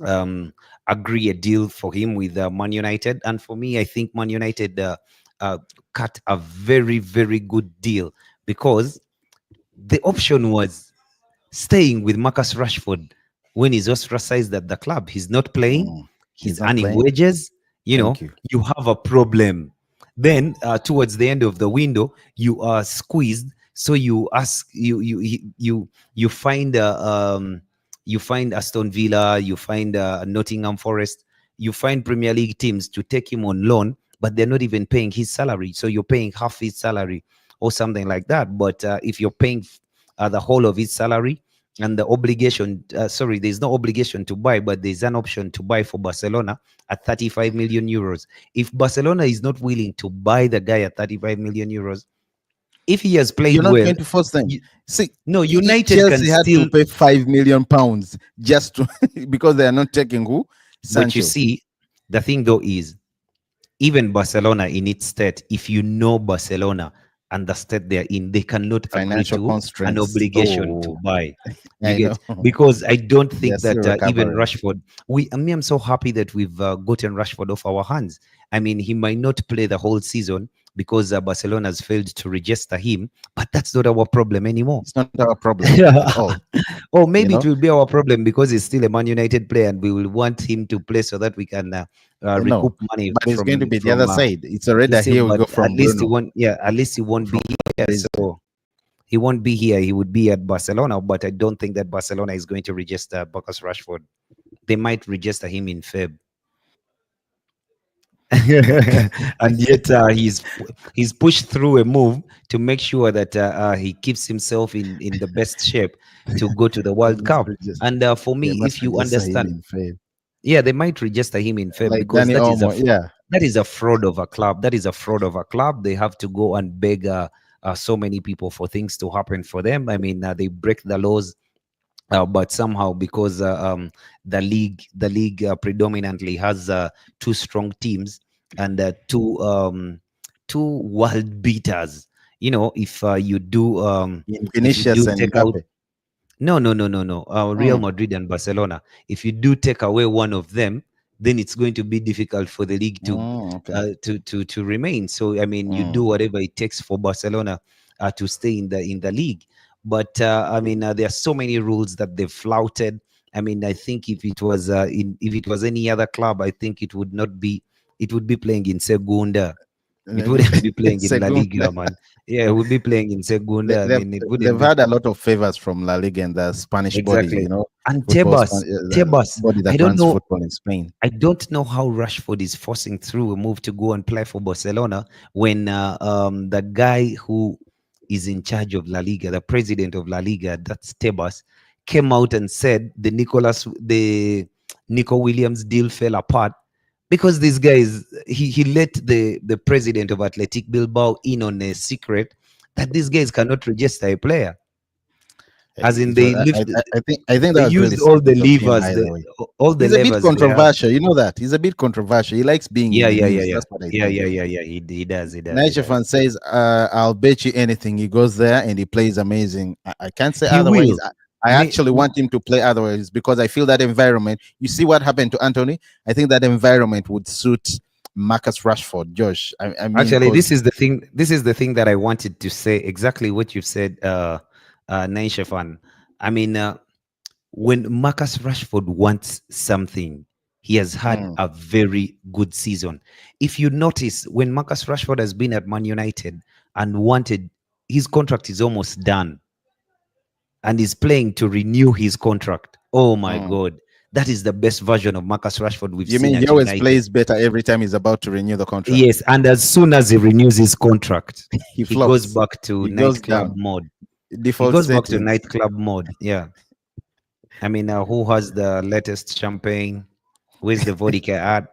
um, agree a deal for him with Man United. And for me, I think Man United uh, cut a very, very good deal, because the option was staying with Marcus Rashford when he's ostracized at the club. He's not playing, Mm. He's he's not earning playing. wages. Thank you. You have a problem. Then towards the end of the window, you are squeezed. So you ask you find you find Aston Villa, you find Nottingham Forest, you find Premier League teams to take him on loan, but they're not even paying his salary. So you're paying half his salary or something like that. But if you're paying the whole of his salary, and the obligation, sorry, there's no obligation to buy, but there's an option to buy for Barcelona at 35 million euros. If Barcelona is not willing to buy the guy at 35 million euros, if he has played You're not well, going to force them. you, See, no, United can Chelsea had to still, pay 5 million pounds just to because they are not taking who? but you Sancho. see, The thing though is, even Barcelona in its state, if you know Barcelona and the state they're in, they cannot agree Financial to an constraints. obligation to Oh, buy. You I know. get, because I don't They are think still that even recovering. Rashford, I'm so happy that we've gotten Rashford off our hands. I mean, he might not play the whole season because Barcelona has failed to register him, but that's not our problem anymore. It's not our problem at all. Or You maybe know. it will be our problem because he's still a Man United player, and we will want him to play so that we can No, recoup money but it's going to be the other from side. It's already this thing. here we But go at from least he Bruno won't. Yeah, at least he won't be from here. Christensen. So he won't be here. He would be at Barcelona, but I don't think that Barcelona is going to register Marcus Rashford. They might register him in Feb. And yet he's pushed through a move to make sure that he keeps himself in the best shape to go to the They World must Cup. register. And for They me, must if you register him understand, in faith. yeah, they might register him in Feb Like because Danny Olmo. Yeah. that is a fraud of a club. That is a fraud of a club. They have to go and beg so many people for things to happen for them. I mean, they break the laws, but somehow because the league predominantly has two strong teams and two world beaters. You know, In if you Vinicius do and take out, Mbappe. no, no, no, no, no. Real Mm, Madrid and Barcelona. If you do take away one of them, then it's going to be difficult for the league okay. to remain. So I mean, you Mm. do whatever it takes for Barcelona to stay in the league. But I mean, there are so many rules that they've flouted. I mean, I think if it was any other club, I think it would not be. It would be playing in Segunda. It wouldn't be playing in La Segunda. Liga, man. Yeah, it would be playing in They, Segunda. I they've mean, it wouldn't they've be. had a lot of favors from La Liga and the Spanish body. Exactly. And Football the Tebas, body I that don't runs know. football in Spain. I don't know how Rashford is forcing through a move to go and play for Barcelona when the guy who is in charge of La Liga, the president of La Liga, that's Tebas, came out and said the Nico Williams deal fell apart because this guy he let the president of Athletic Bilbao in on a secret that these guys cannot register a player, as in It was, they lift. I think They that was really used all the stupid of him, levers, by the way. all the He's a bit levers they have. controversial. You know that. He's a bit controversial. He likes being in Yeah, the yeah, yeah, news. yeah, That's what I yeah, think. yeah, yeah, yeah. He does, he does, he does. Naishafan says, I'll bet you anything. He goes there and he plays amazing. I can't say He otherwise. will. I May, actually want him to play otherwise because I feel that environment. You see what happened to Anthony? I think that environment would suit Marcus Rashford, Josh. I mean, actually, because this is the thing. This is the thing that I wanted to say. Exactly what you said, Naishafan. I mean, when Marcus Rashford wants something, he has had mm, a very good season. If you notice, when Marcus Rashford has been at Man United and wanted, his contract is almost done and is playing to renew his contract. Oh my mm. God. That is the best version of Marcus Rashford we've You seen mean he at always United. plays better every time he's about to renew the contract? Yes, and as soon as he renews his contract, He he goes flops. back to He goes nightclub down. mode. He Default goes back to settings. nightclub mode. Yeah. I mean, who has the latest champagne? Where's the vodka at?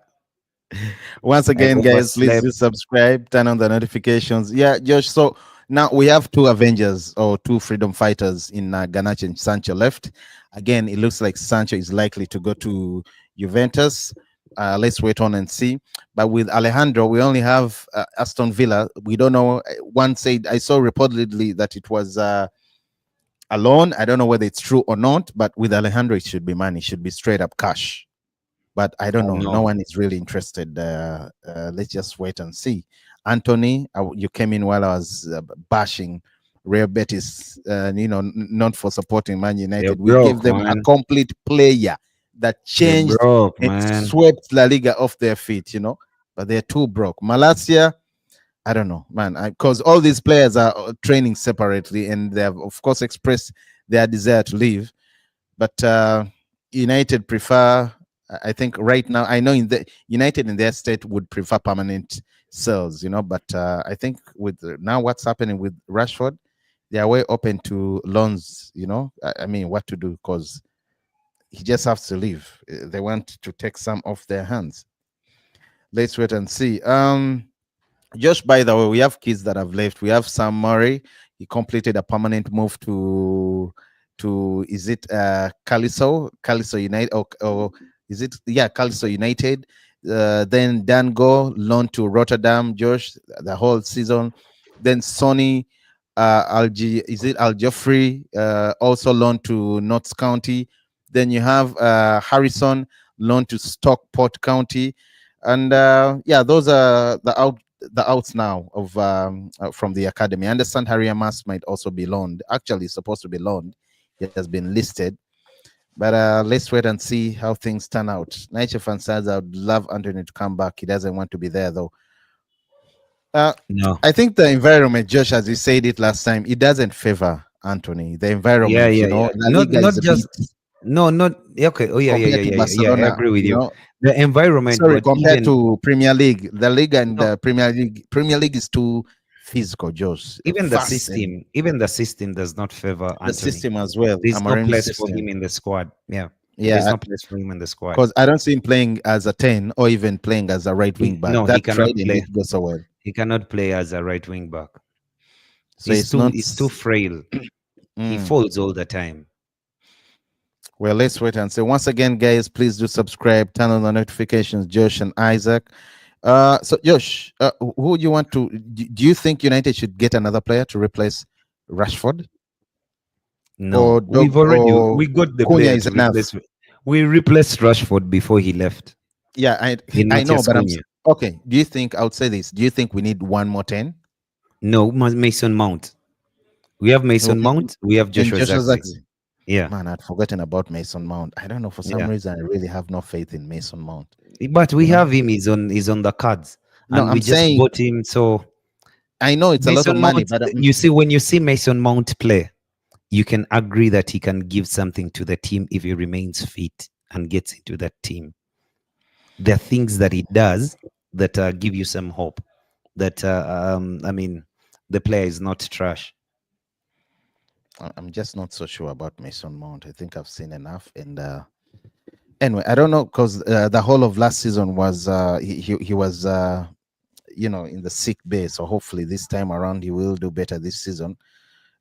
Once I again, guys, please overslept. do subscribe, turn on the notifications. Yeah, Josh. So now we have two Avengers or two freedom fighters in Garnacho and Sancho left. Again, it looks like Sancho is likely to go to Juventus. Let's wait on and see. But with Alejandro, we only have Aston Villa. We don't know. One said I saw reportedly that it was a loan. I don't know whether it's true or not. But with Alejandro, it should be money. It should be straight up cash, but I don't Oh know. No no. one is really interested. Let's just wait and see. Anthony, you came in while I was bashing Real Betis, not for supporting Man They're United. We gave broke, them a man. complete player that They're changed broke, and man. swept La Liga off their feet. But they're too broke. Malasia, I don't know, man, because all these players are training separately and they have, of course, expressed their desire to leave. But United prefer. I think right now, I know in the United in their state would prefer permanent sales. But I think with now what's happening with Rashford, they are way open to loans. I mean, what to do because he just has to leave. They want to take some off their hands. Let's wait and see. Just by the way, we have kids that have left. We have Sam Murray. He completed a permanent move to is it Caliso United or is it Caliso United? Then Dango loaned to Rotterdam, Josh, the whole season. Then Sonny is it Al Jeffrey, also loaned to Notts County. Then you have Harrison loaned to Stockport County, and yeah, those are the outs now of from the academy. I understand Harry Amas might also be loaned. Actually, he's supposed to be loaned. He has been listed. But let's wait and see how things turn out. Niger fan says, I would love Anthony to come back. He doesn't want to be there, though. Uh, No. I think the environment, Josh, as you said it last time, it doesn't favor Anthony. The Yeah, environment, yeah, you know, yeah. La Not Liga not is a bit just no, not yeah, okay. Oh yeah, yeah, compared yeah, to yeah, yeah, yeah. I Barcelona, agree with you you. know. The environment, Sorry, but compared even to Premier League, the league and no, the Premier League. Premier League is too physical, Josh, fast, and even the system does not favor the Anthony. system as well. There's no Amarim's place for system. him in the squad. Yeah, there's Yeah, no place for him in the squad. because I don't see him playing as a 10 or even playing as a right wing back. No, he That cannot Friday play. didn't go so well. He cannot play as a right wing back. So it's not. He's too frail. He Mm. falls all the time. Well, let's wait and see. Once again, guys, please do subscribe, turn on the notifications, Josh and Isaac. So Josh, who do you want to? Do you think United should get another player to replace Rashford, or No, Dog or we got the Cunha player is to enough? replace. We replaced Rashford before he left. Yeah, I know, Ignatius but Cunha. okay. Do you think I would say this? Do you think we need one more 10? No, Mason Mount. We have Oh, Mason Mount. We have and Joshua Joshua Zirkzee. Zirkzee. Yeah, Man, I'd forgotten about Mason Mount. I don't know, for some yeah. reason I really have no faith in Mason Mount. But we You know? have him. He's on the cards, No, and we I'm just saying bought him. So I know it's a lot of Mason money, Mount. but You see, when you see Mason Mount play, you can agree that he can give something to the team if he remains fit and gets into that team. There are things that he does that give you some hope. That I mean, the player is not trash. I'm just not so sure about Mason Mount. I think I've seen enough. And anyway, I don't know, because the whole of last season was he was in the sick bay. So hopefully this time around he will do better this season.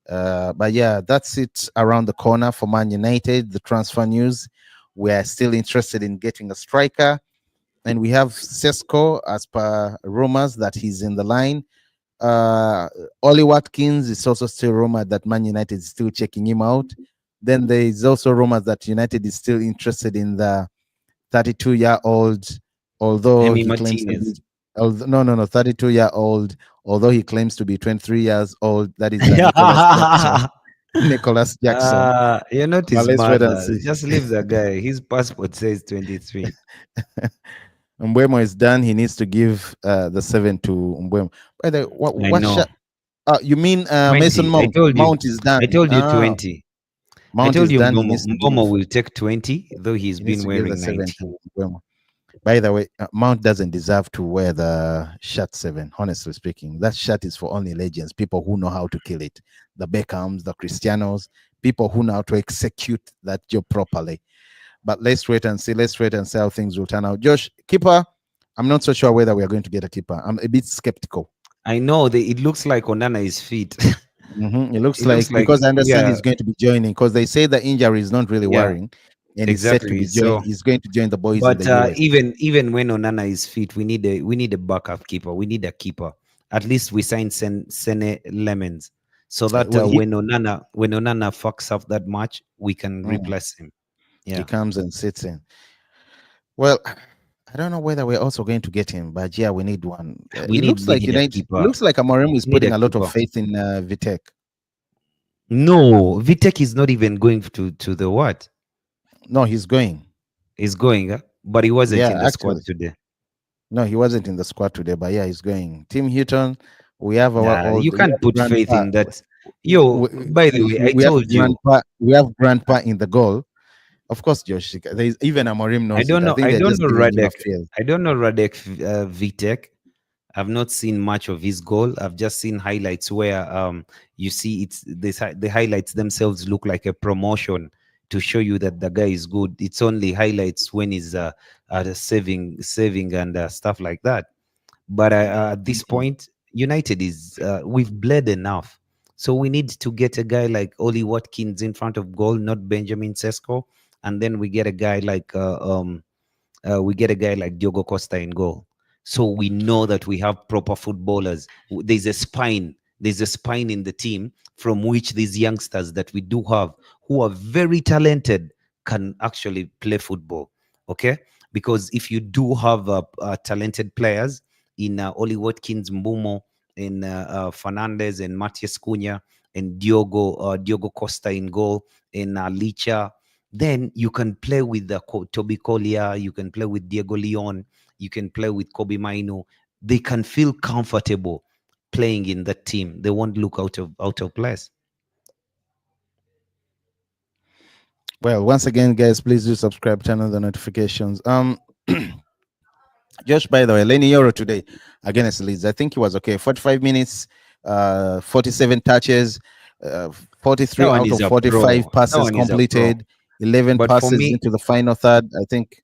But yeah, that's it around the corner for Man United. The transfer news: we are still interested in getting a striker, and we have Sesko, as per rumors, that he's in the line. Ollie Watkins is also still rumored that Man United is still checking him out. Then there is also rumors that United is still interested in the 32-year-old, although Emi he claims to be, Martinez. no, 32-year-old, although he claims to be 23 years old. That is Nicholas Jackson. Nicholas Jackson. You're not But his let's wait and mother. see. Just leave the guy. His passport says 23. Mbeumo is done. He needs to give the 7 to Mbeumo. By the way, I what know. shot? You mean Mason 20. I Mount? told you. Mount is done. I told you Ah, 20. I Mount told is you done. He Mbomo, needs to Mbomo give. will take 20, though he's He needs been to give the wearing 7 19. to Mbeumo. By the way, Mount doesn't deserve to wear the shirt 7. Honestly speaking, that shirt is for only legends, people who know how to kill it. The Beckhams, the Cristianos, people who know how to execute that job properly. But let's wait and see. Let's wait and see how things will turn out. Josh, keeper. I'm not so sure whether we are going to get a keeper. I'm a bit skeptical. I know it looks like Onana is fit. It looks It looks like, like, because I understand yeah, he's going to be joining, because they say the injury is not really yeah, worrying, and he's set to exactly. be join. So, He's going to join the boys in but the US. even when Onana is fit, we need a backup keeper. We need a keeper. At least we signed Sene Lemons, so that Well, when Onana fucks up that match, we can mm, replace him. he Yeah, comes and sits in. Well, I don't know whether we're also going to get him, but yeah, we need one. It looks we like need a United. It keeper. looks like Amorim is We need a putting a lot of keeper. faith in Vitek. No, Vitek is not even going to the what? No, he's going. He's going, but he wasn't Yeah, in the squad actually, today. no, he wasn't in the squad today, but yeah, he's going. Tim Hutton. We have our Nah, old. you We can't have put faith grandpa. in that. Yo, by the way, I We have told you. grandpa. We have grandpa in the goal. Of course, Josh. There's even Amorim I knows it. don't I know. think I they're don't just know giving him a Radek. feel. I don't know Radek Vitek. I've not seen much of his goal. I've just seen highlights where you see the highlights themselves look like a promotion to show you that the guy is good. It's only highlights when he's saving and stuff like that. But at this Mhm. point, United is we've bled enough. So we need to get a guy like Oli Watkins in front of goal, not Benjamin Sesko, and then we get a guy like We get a guy like Diogo Costa in goal. So we know that we have proper footballers. There's a spine. There's a spine in the team from which these youngsters that we do have, who are very talented, can actually play football. Okay, because if you do have talented players in Oli Watkins, Mbumo, in Fernandez, and Matias Cunha, and Diogo Costa in goal, in Licha, then you can play with the Toby Collier, you can play with Diego Leon, you can play with Kobe Mainu. They can feel comfortable playing in that team. They won't look out of place. Well, once again, guys, please do subscribe, turn on the notifications. Just by the way, Lenny Euro today against Leeds, I think he was okay. 45 minutes, 47 touches, 43 That one out is of a 45 pro. That passes one is a pro. completed, 11 But for passes me, into the final third. I think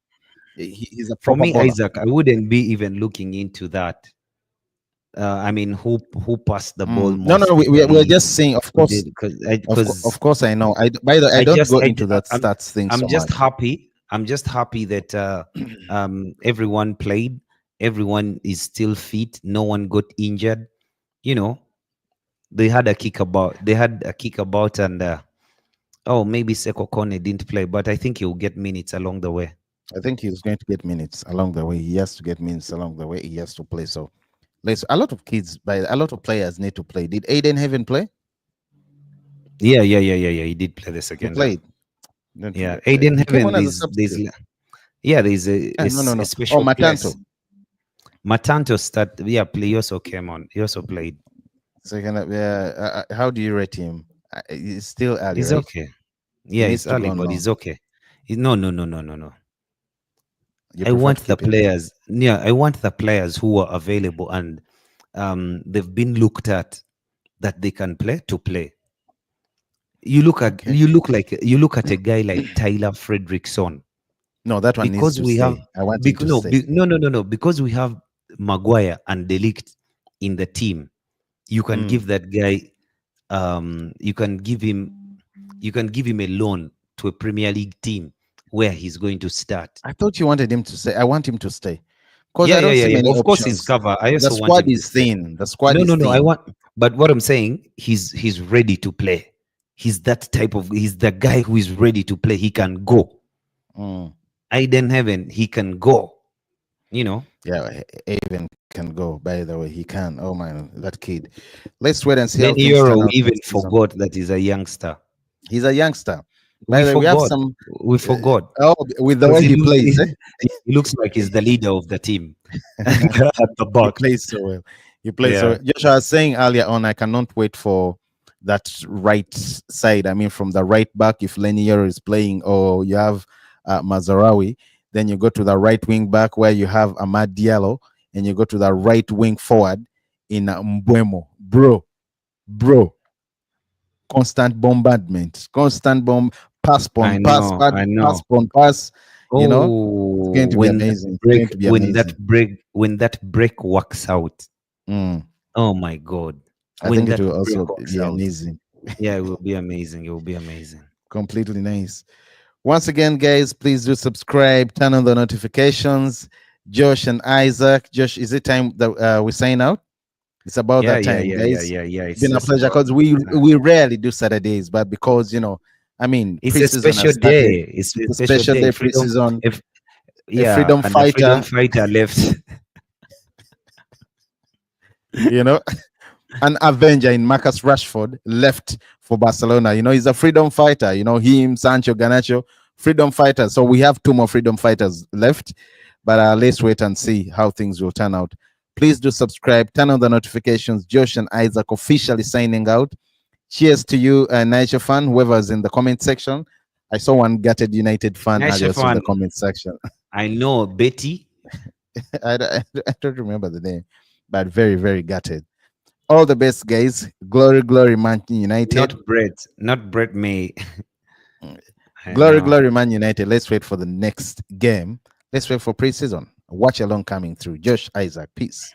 he's a for proper me, baller. Isaac, I wouldn't be even looking into that. I mean, who passed the ball No, no, most in the we're league? just saying, of Who course, did? Because of course, I know. By the way, I don't go into that I'm stats thing I'm so just much. happy. I'm just happy that everyone played. Everyone is still fit. No one got injured. You know, they had a kick about. They had a kick about, and oh, maybe Seko Kone didn't play, but I think he'll get minutes along the way. I think he's going to get minutes along the way. He has to get minutes along the way. He has to play. So, a lot of kids, by a lot of players need to play. Did Aiden Heaven play? Yeah. He did play the He second half. played. Don't Yeah, forget. Aiden He came Heaven. on as a There's substitute. yeah, there's No, no, a no. Oh, special Matanto. place. Matanto start. Yeah, play. He also came on. He also played. Second, how do you rate him? It's still early, He's right? okay. He Yeah, needs it's to early, go on but loan. he's okay. No. You I prefer to want the keep him? players. Yeah, I want the players who are available and they've been looked at that they can play to play. Okay. You look at a guy like Tyler Frederickson, No, that one needs because to we have stay. I want him to no stay. no, because we have Maguire and Delict in the team. You can give that guy you can give him a loan to a Premier League team where he's going to start. I thought you wanted him to stay. I want him to stay because I don't see Yeah. many Of course, he's options. cover. I The also want squad him to is stay. thin. The squad is No. I thin. want, but what I'm saying, he's ready to play. He's that type of. He's the guy who is ready to play. He can go. Mm. Aiden Heaven, he can go. You know. Yeah, Avon can go. By the way, he can. Oh man, that kid. Let's wait and see how Lenny things turn Euro out even next season. forgot that he's a youngster. He's a youngster. By We the way, we have forgot. some. We forgot Oh, with the because way he plays, he looks like he's the leader of the team at the he back. plays so well. He plays so Yeah. well. Joshua, I was saying earlier on, I cannot wait for that right side. I mean, from the right back, if Lenier is playing, or you have Mazarawi, then you go to the right wing back where you have Ahmad Diallo, and you go to the right wing forward in Mbuemo. Bro, constant bombardment, constant bomb, pass I upon pass, know. I pass know. upon pass. You know, it's going Oh, to be amazing. It's going to be amazing. when that break works out. Mm. Oh my God. I When think it that will break also works be out. amazing. Yeah, it will be amazing. It will be amazing. Completely nice. Once again, guys, please do subscribe, turn on the notifications. Josh and Isaac. Josh, is it time that we sign out? It's about that time, guys. Yeah. It's It's been a just pleasure about because we rarely do Saturdays, but because I mean, it's a preseason special has started. day. It's a It's a special special day. day, Freedom preseason. if A yeah, freedom and a freedom fighter, fighter left. you know, an Avenger in Marcus Rashford left for Barcelona. He's a freedom fighter. Him, Sancho, Ganacho, freedom fighters. So we have two more freedom fighters left. But let's wait and see how things will turn out. Please do subscribe, turn on the notifications. Josh and Isaac officially signing out. Cheers to you, Niger fan, whoever's in the comment section. I saw one gutted United fan Nice earlier in fan. the comment section. I know Betty. I don't remember the name, but very, very gutted. All the best, guys. Glory, glory, Man United. Not Brett May. I Glory, know. glory, Man United. Let's wait for the next game. Let's wait for preseason. Watch along coming through. Josh, Isaac, peace.